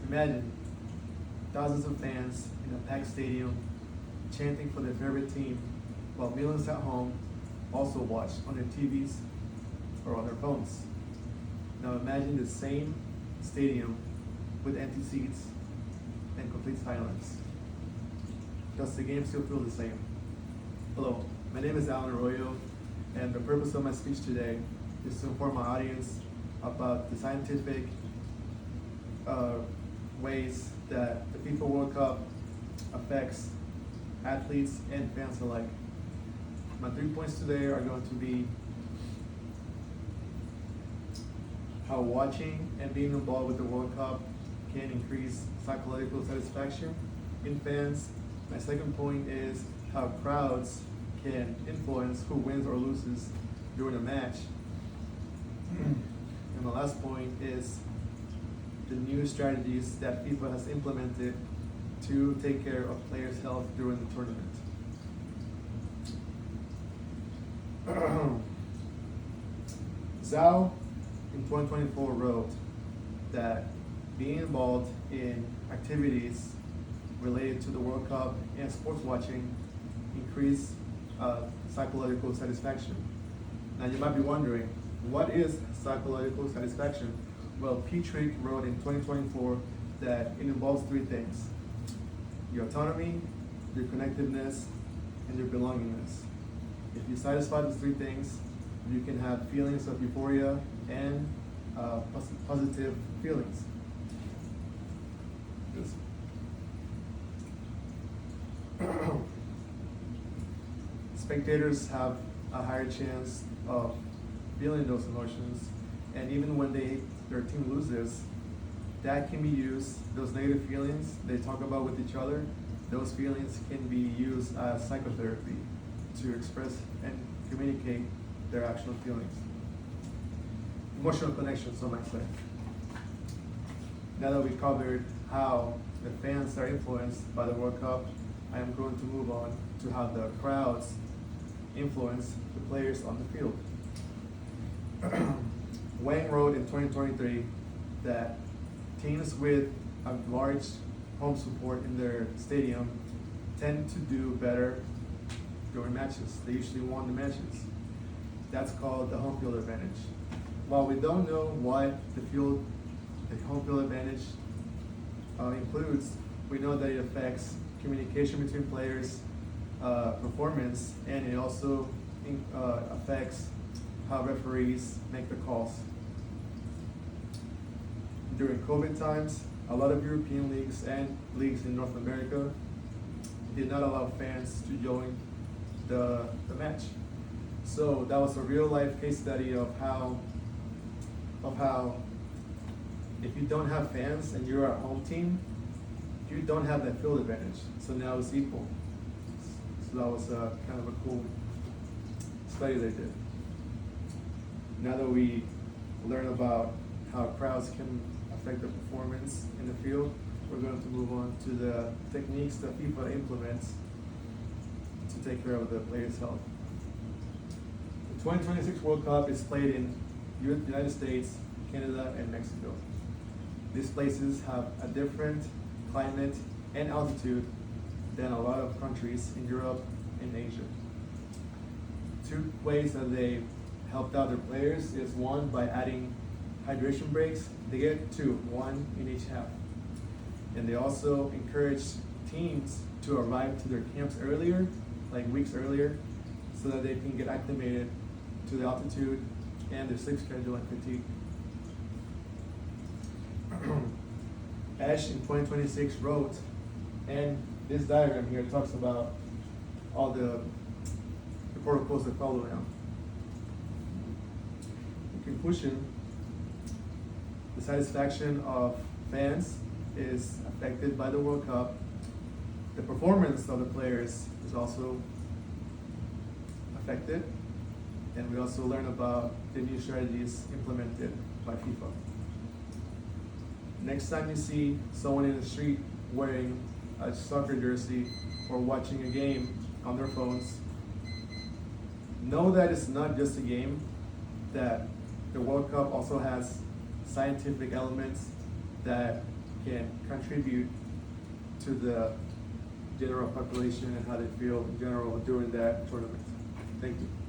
Imagine thousands of fans in a packed stadium chanting for their favorite team while millions at home also watch on their TVs or on their phones. Now imagine the same stadium with empty seats and complete silence. Does the game still feel the same? Hello, my name is Alan Arroyo, and the purpose of my speech today is to inform my audience about the scientific ways that the FIFA World Cup affects athletes and fans alike. My 3 points today are going to be how watching and being involved with the World Cup can increase psychological satisfaction in fans. My second point is how crowds can influence who wins or loses during a match. And my last point is the new strategies that FIFA has implemented to take care of players' health during the tournament. Zhao in 2024 wrote that being involved in activities related to the World Cup and sports watching increase psychological satisfaction. Now you might be wondering, what is psychological satisfaction? Well, Petrick wrote in 2024 that it involves three things: your autonomy, your connectiveness, and your belongingness. If you satisfy these three things, you can have feelings of euphoria and positive feelings. Spectators have a higher chance of feeling those emotions, and even when their team loses, that can be used, those negative feelings they talk about with each other, those feelings can be used as psychotherapy to express and communicate their actual feelings. Emotional connection, some might say. Now that we've covered how the fans are influenced by the World Cup, I am going to move on to how the crowds influence the players on the field. Wang wrote in 2023 that teams with a large home support in their stadium tend to do better during matches. They usually won the matches. That's called the home field advantage. While we don't know what the home field advantage includes, we know that it affects communication between players, performance, and it also affects how referees make the calls. During COVID times, a lot of European leagues and leagues in North America did not allow fans to join the match. So that was a real life case study of how if you don't have fans and you're a home team, you don't have that field advantage. So now it's equal. So that was kind of a cool study they did. Now that we learn about how crowds can affect the performance in the field, we're going to move on to the techniques that FIFA implements to take care of the players' health. The 2026 World Cup is played in United States, Canada, and Mexico. These places have a different climate and altitude than a lot of countries in Europe and Asia. Two ways that they helped out their players is one, by adding hydration breaks. They get two, one in each half. And they also encourage teams to arrive to their camps earlier, like weeks earlier, so that they can get acclimated to the altitude and their sleep schedule and fatigue. Ash in 2026 wrote, and this diagram here talks about all the protocols that follow him. In conclusion, the satisfaction of fans is affected by the World Cup. The performance of the players is also affected, and we also learn about the new strategies implemented by FIFA. Next time you see someone in the street wearing a soccer jersey or watching a game on their phones, know that it's not just a game, that the World Cup also has scientific elements that can contribute to the general population and how they feel in general during that tournament. Thank you.